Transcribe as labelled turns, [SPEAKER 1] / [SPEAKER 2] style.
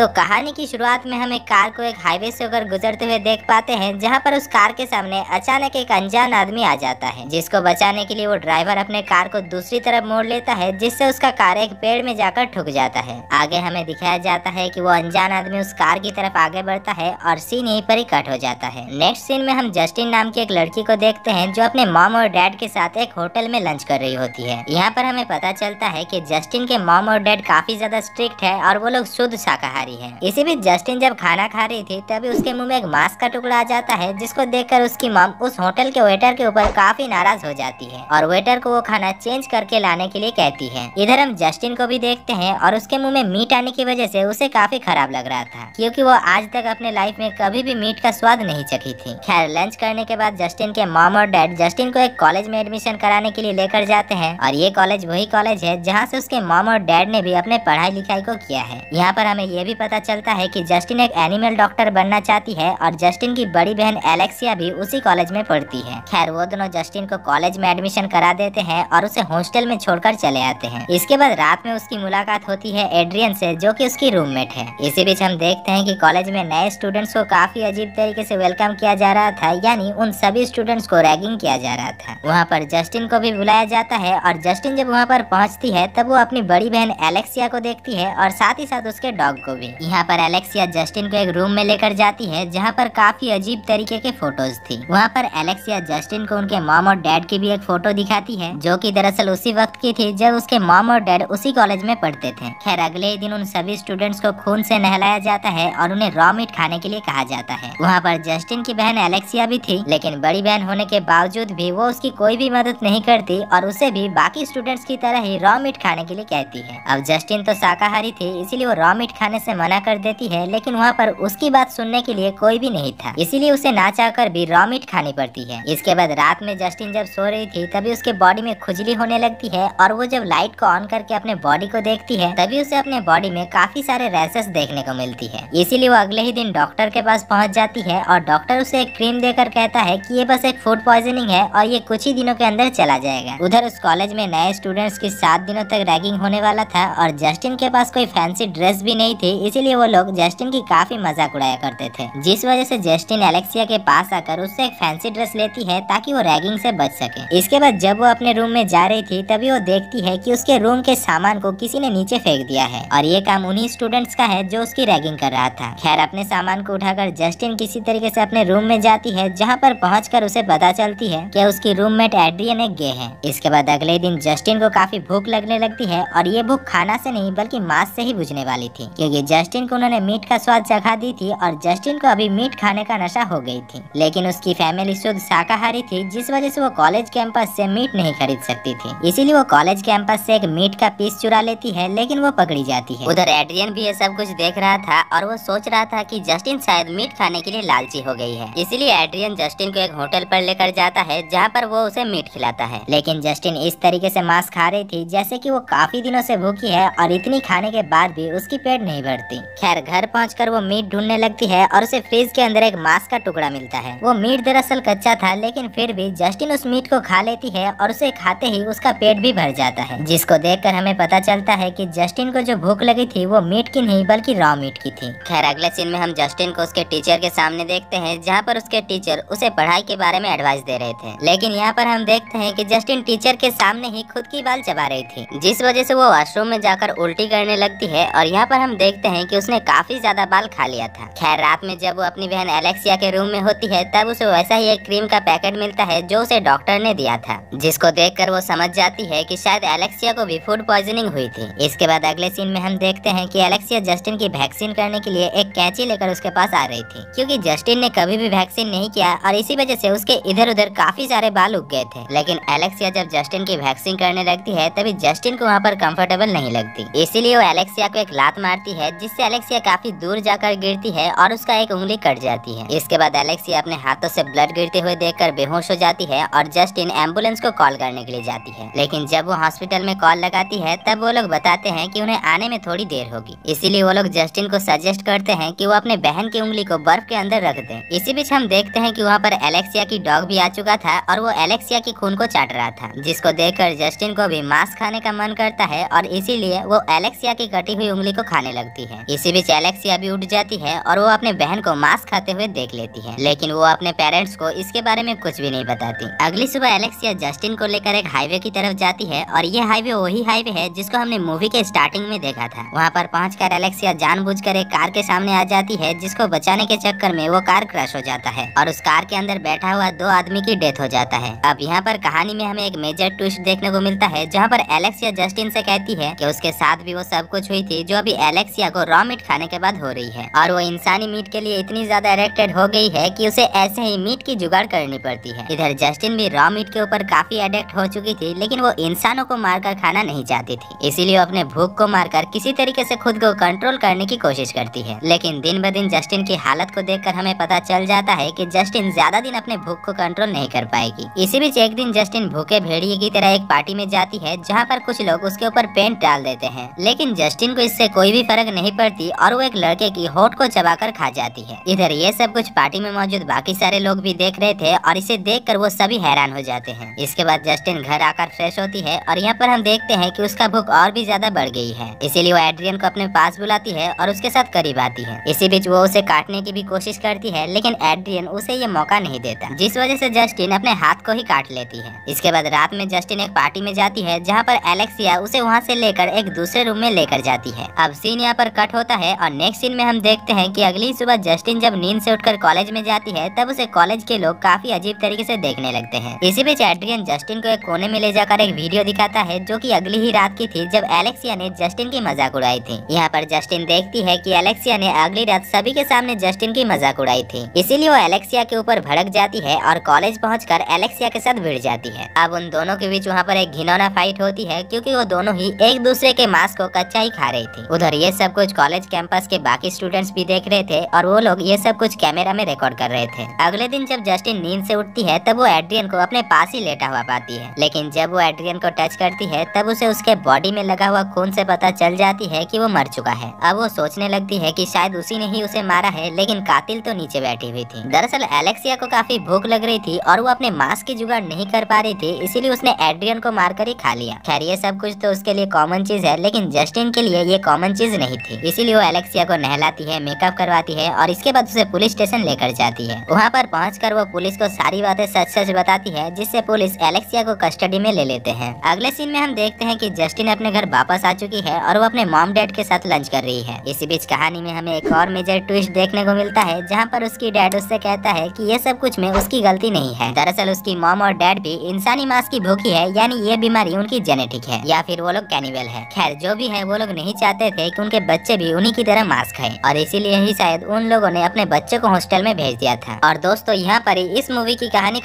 [SPEAKER 1] तो कहानी की शुरुआत में हम एक कार को एक हाईवे से होकर गुजरते हुए देख पाते हैं, जहां पर उस कार के सामने अचानक एक अनजान आदमी आ जाता है, जिसको बचाने के लिए वो ड्राइवर अपने कार को दूसरी तरफ मोड़ लेता है, जिससे उसका कार एक पेड़ में जाकर ठुक जाता है। आगे हमें दिखाया जाता है कि वो अनजान आदमी उस कार की तरफ आगे बढ़ता है और सीन यहीं पर ही कट हो जाता है। नेक्स्ट सीन में हम जस्टिन नाम की एक लड़की को देखते हैं, जो अपने मॉम और डैड के साथ एक होटल में लंच कर रही होती है। यहाँ पर हमें पता चलता है कि जस्टिन के मॉम और डैड काफी ज्यादा स्ट्रिक्ट है और वो लोग शुद्ध शाकाहारी हैं। इसी बीच जस्टिन जब खाना खा रही थी तभी उसके मुंह में एक मांस का टुकड़ा आ जाता है, जिसको देखकर उसकी मॉम उस होटल के वेटर के ऊपर काफी नाराज हो जाती है और वेटर को वो खाना चेंज करके लाने के लिए कहती है। इधर हम जस्टिन को भी देखते हैं और उसके मुंह में मीट आने की वजह से उसे काफी खराब लग रहा था, क्योंकि वो आज तक अपने लाइफ में कभी भी मीट का स्वाद नहीं चखी थी। खैर लंच करने के बाद जस्टिन के मॉम और डैड जस्टिन को एक कॉलेज में एडमिशन कराने के लिए लेकर जाते हैं और ये कॉलेज वही कॉलेज है जहाँ से उसके मॉम और डैड ने भी अपने पढ़ाई लिखाई को किया है। यहाँ पर हमें ये भी पता चलता है कि जस्टिन एक एनिमल डॉक्टर बनना चाहती है और जस्टिन की बड़ी बहन एलेक्सिया भी उसी कॉलेज में पढ़ती है। खैर वो दोनों जस्टिन को कॉलेज में एडमिशन करा देते हैं और उसे हॉस्टल में छोड़कर चले आते हैं। इसके बाद रात में उसकी मुलाकात होती है एड्रियन से, जो कि उसकी रूममेट है। इसी बीच हम देखते हैं कि कॉलेज में नए स्टूडेंट्स को काफी अजीब तरीके से वेलकम किया जा रहा था, यानी उन सभी स्टूडेंट्स को रैगिंग किया जा रहा था। वहाँ पर जस्टिन को भी बुलाया जाता है और जस्टिन जब वहाँ पर पहुँचती है तब वो अपनी बड़ी बहन एलेक्सिया को देखती है और साथ ही साथ उसके डॉग को भी। यहाँ पर एलेक्सिया जस्टिन को एक रूम में लेकर जाती है जहाँ पर काफी अजीब तरीके के फोटोज थी। वहाँ पर एलेक्सिया जस्टिन को उनके मॉम और डैड की भी एक फोटो दिखाती है, जो कि दरअसल उसी वक्त की थी जब उसके मॉम और डैड उसी कॉलेज में पढ़ते थे। खैर अगले ही दिन उन सभी स्टूडेंट्स को खून से नहलाया जाता है और उन्हें रॉ मीट खाने के लिए कहा जाता है। वहाँ पर जस्टिन की बहन एलेक्सिया भी थी, लेकिन बड़ी बहन होने के बावजूद भी वो उसकी कोई भी मदद नहीं करती और उसे भी बाकी स्टूडेंट्स की तरह ही रॉ मीट खाने के लिए कहती है। अब जस्टिन तो शाकाहारी थी, इसीलिए वो रॉ मीट खाने से मना कर देती है, लेकिन वहाँ पर उसकी बात सुनने के लिए कोई भी नहीं था, इसीलिए उसे ना चाहकर भी रॉ मीट खानी पड़ती है। इसके बाद रात में जस्टिन जब सो रही थी तभी उसके बॉडी में खुजली होने लगती है और वो जब लाइट को ऑन करके अपने बॉडी को देखती है तभी उसे अपने बॉडी में काफी सारे रैशेस देखने को मिलती है। इसीलिए वो अगले ही दिन डॉक्टर के पास पहुँच जाती है और डॉक्टर उसे एक क्रीम देकर कहता है कि ये बस एक फूड पॉइजनिंग है और ये कुछ ही दिनों के अंदर चला जाएगा। उधर उस कॉलेज में नए स्टूडेंट्स की 7 दिनों तक रैगिंग होने वाला था और जस्टिन के पास कोई फैंसी ड्रेस भी नहीं थी, इसीलिए वो लोग जस्टिन की काफी मजाक उड़ाया करते थे, जिस वजह से जस्टिन एलेक्सिया के पास आकर उससे एक फैंसी ड्रेस लेती है ताकि वो रैगिंग से बच सके। इसके बाद जब वो अपने रूम में जा रही थी तभी वो देखती है कि उसके रूम के सामान को किसी ने नीचे फेंक दिया है और ये काम उन्हीं स्टूडेंट्स का है जो उसकी रैगिंग कर रहा था। खैर अपने सामान को उठाकर जस्टिन किसी तरीके से अपने रूम में जाती है, जहाँ पर पहुंचकर उसे पता चलती है कि उसकी रूममेट एड्रियन एक गे है। इसके बाद अगले दिन जस्टिन को काफी भूख लगने लगती है और ये भूख खाना से नहीं बल्कि मांस से ही बुझने वाली थी, क्योंकि जस्टिन को उन्होंने मीट का स्वाद चखा दी थी और जस्टिन को अभी मीट खाने का नशा हो गई थी। लेकिन उसकी फैमिली शुद्ध शाकाहारी थी, जिस वजह से वो कॉलेज कैंपस से मीट नहीं खरीद सकती थी, इसीलिए वो कॉलेज कैंपस से एक मीट का पीस चुरा लेती है, लेकिन वो पकड़ी जाती है। उधर एड्रियन भी ये सब कुछ देख रहा था और वो सोच रहा था कि जस्टिन शायद मीट खाने के लिए लालची हो गई है, इसीलिए एड्रियन जस्टिन को एक होटल पर लेकर जाता है जहाँ पर वो उसे मीट खिलाता है। लेकिन जस्टिन इस तरीके से मांस खा रही थी जैसे कि वो काफी दिनों से भूखी है और इतनी खाने के बाद भी उसकी पेट नहीं भरती। खैर घर पहुंचकर वो मीट ढूंढने लगती है और उसे फ्रिज के अंदर एक मांस का टुकड़ा मिलता है। वो मीट दरअसल कच्चा था, लेकिन फिर भी जस्टिन उस मीट को खा लेती है और उसे खाते ही उसका पेट भी भर जाता है, जिसको देखकर हमें पता चलता है कि जस्टिन को जो भूख लगी थी वो मीट की नहीं बल्कि रॉ मीट की थी। खैर अगले सीन में हम जस्टिन को उसके टीचर के सामने देखते हैं, जहाँ पर उसके टीचर उसे पढ़ाई के बारे में एडवाइस दे रहे थे, लेकिन यहाँ पर हम देखते हैं कि जस्टिन टीचर के सामने ही खुद की बाल चबा रही थी, जिस वजह से वो वॉशरूम में जाकर उल्टी करने लगती है और यहाँ पर हम देखते हैं कि उसने काफी ज्यादा बाल खा लिया था। खैर रात में जब वो अपनी बहन एलेक्सिया के रूम में होती है तब उसे वैसा ही एक क्रीम का पैकेट मिलता है जो उसे डॉक्टर ने दिया था, जिसको देखकर वो समझ जाती है कि शायद एलेक्सिया को भी फूड पॉइजनिंग हुई थी। इसके बाद अगले सीन में हम देखते हैं कि एलेक्सिया जस्टिन की वैक्सीन करने के लिए एक कैंची लेकर उसके पास आ रही थी, क्योंकि जस्टिन ने कभी भी वैक्सीन नहीं किया और इसी वजह से उसके इधर उधर काफी सारे बाल उग गए थे। लेकिन एलेक्सिया जब जस्टिन की वैक्सीन करने लगती है तभी जस्टिन को वहाँ पर कंफर्टेबल नहीं लगती, इसीलिए वो एलेक्सिया को एक लात मारती है, जिससे एलेक्सिया काफी दूर जाकर गिरती है और उसका एक उंगली कट जाती है। इसके बाद एलेक्सिया अपने हाथों से ब्लड गिरते हुए देखकर बेहोश हो जाती है और जस्टिन एम्बुलेंस को कॉल करने के लिए जाती है। लेकिन जब वो हॉस्पिटल में कॉल लगाती है तब वो लोग बताते हैं कि उन्हें आने में थोड़ी देर होगी, इसीलिए वो लोग जस्टिन को सजेस्ट करते हैं कि वो अपने बहन की उंगली को बर्फ के अंदर रख दे। इसी बीच हम देखते हैं कि वहाँ पर एलेक्सिया की डॉग भी आ चुका था और वो एलेक्सिया की खून को चाट रहा था, जिसको देखकर जस्टिन को भी मांस खाने का मन करता है और इसीलिए वो एलेक्सिया की कटी हुई उंगली को खाने लगती है। इसी बीच एलेक्सिया भी उठ जाती है और वो अपने बहन को मांस खाते हुए देख लेती है, लेकिन वो अपने पेरेंट्स को इसके बारे में कुछ भी नहीं बताती। अगली सुबह एलेक्सिया जस्टिन को लेकर एक हाईवे की तरफ जाती है और ये हाईवे वही हाईवे है जिसको हमने मूवी के स्टार्टिंग में देखा था। वहाँ पर पहुंचकर एलेक्सिया जानबूझकर एक कार के सामने आ जाती है, जिसको बचाने के चक्कर में वो कार क्रैश हो जाता है और उस कार के अंदर बैठा हुआ 2 आदमी की डेथ हो जाता है। अब यहाँ पर कहानी में हमें एक मेजर ट्विस्ट देखने को मिलता है, जहाँ पर एलेक्सिया जस्टिन से कहती है कि उसके साथ भी वो सब कुछ हुई थी जो अभी एलेक्सिया को रॉ मीट खाने के बाद हो रही है, और वो इंसानी मीट के लिए इतनी ज्यादा एडिक्टेड हो गई है कि उसे ऐसे ही मीट की जुगाड़ करनी पड़ती है। इधर जस्टिन भी रॉ मीट के ऊपर काफी एडिक्ट हो चुकी थी, लेकिन वो इंसानों को मारकर खाना नहीं चाहती थी, इसीलिए वो अपने भूख को मारकर किसी तरीके से खुद को कंट्रोल करने की कोशिश करती है। लेकिन दिन ब दिन जस्टिन की हालत को देखकर हमें पता चल जाता है कि जस्टिन ज्यादा दिन अपने भूख को कंट्रोल नहीं कर पाएगी। इसी बीच एक दिन जस्टिन भूखे भेड़िए की तरह एक पार्टी में जाती है, जहाँ पर कुछ लोग उसके ऊपर पेंट डाल देते हैं, लेकिन जस्टिन को इससे कोई भी फर्क नहीं पड़ती और वो एक लड़के की होठ को चबाकर खा जाती है। इधर ये सब कुछ पार्टी में मौजूद बाकी सारे लोग भी देख रहे थे और इसे देखकर वो सभी हैरान हो जाते हैं। इसके बाद जस्टिन घर आकर फ्रेश होती है और यहाँ पर हम देखते हैं कि उसका भूख और भी ज्यादा बढ़ गई है, इसीलिए वो एड्रियन को अपने पास बुलाती है और उसके साथ करीब आती है। इसी बीच वो उसे काटने की भी कोशिश करती है, लेकिन एड्रियन उसे ये मौका नहीं देता, जिस वजह से जस्टिन अपने हाथ को ही काट लेती है। इसके बाद रात में जस्टिन एक पार्टी में जाती है, जहाँ पर एलेक्सिया उसे वहाँ से लेकर एक दूसरे रूम में लेकर जाती है। अब सीन यहाँ पर कट होता है और नेक्स्ट सीन में हम देखते हैं कि अगली सुबह जस्टिन जब नींद से उठकर कॉलेज में जाती है, तब उसे कॉलेज के लोग काफी अजीब तरीके से देखने लगते हैं। इसी बीच एड्रियन जस्टिन को एक कोने में ले जाकर एक वीडियो दिखाता है, जो कि अगली ही रात की थी जब एलेक्सिया ने जस्टिन की मजाक उड़ाई थी। यहाँ पर जस्टिन देखती है कि एलेक्सिया ने अगली रात सभी के सामने जस्टिन की मजाक उड़ाई थी, इसीलिए वो एलेक्सिया के ऊपर भड़क जाती है और कॉलेज पहुंचकर एलेक्सिया के साथ भिड़ जाती है। अब उन दोनों के बीच वहाँ पर एक घिनौना फाइट होती है, क्योंकि वो दोनों ही एक दूसरे के मांस को कच्चा ही खा रही थी। उधर ये सब कुछ कॉलेज कैंपस के बाकी स्टूडेंट्स भी देख रहे थे और वो लोग ये सब कुछ कैमरा में रिकॉर्ड कर रहे थे। अगले दिन जब जस्टिन नींद से उठती है, तब वो एड्रियन को अपने पास ही लेटा हुआ पाती है, लेकिन जब वो एड्रियन को टच करती है, तब उसे उसके बॉडी में लगा हुआ खून से पता चल जाती है कि वो मर चुका है। अब वो सोचने लगती है कि शायद उसी ने ही उसे मारा है, लेकिन कातिल तो नीचे बैठी हुई थी। दरअसल एलेक्सिया को काफी भूख लग रही थी और वो अपने मांस की जुगाड़ नहीं कर पा रही थी, इसीलिए उसने एड्रियन को मारकर ही खा लिया। खैर ये सब कुछ तो उसके लिए कॉमन चीज है, लेकिन जस्टिन के लिए ये कॉमन चीज नहीं थी, इसीलिए वो एलेक्सिया को नहलाती है, मेकअप करवाती है और इसके बाद उसे पुलिस स्टेशन लेकर जाती है। वहाँ पर पहुंचकर वो पुलिस को सारी बातें सच सच बताती है, जिससे पुलिस एलेक्सिया को कस्टडी में ले लेते हैं। अगले सीन में हम देखते हैं कि जस्टिन अपने घर वापस आ चुकी है और वो अपने मॉम डैड के साथ लंच कर रही है। इसी बीच कहानी में हमें एक और मेजर ट्विस्ट देखने को मिलता है, जहाँ पर उसकी डैड उससे कहता है कि ये सब कुछ में उसकी गलती नहीं है। दरअसल उसकी मॉम और डैड भी इंसानी मांस की भूखी है, यानी ये बीमारी उनकी जेनेटिक है या फिर वो लोग कैनिबल है। खैर जो भी है, वो लोग नहीं चाहते थे कि उनके बच्चे भी उन्हीं की तरह मांस खाएं और इसीलिए ही शायद उन लोगों ने अपने बच्चे को हॉस्टल में भेज दिया था। और दोस्तों यहाँ पर ही इस मूवी की कहानी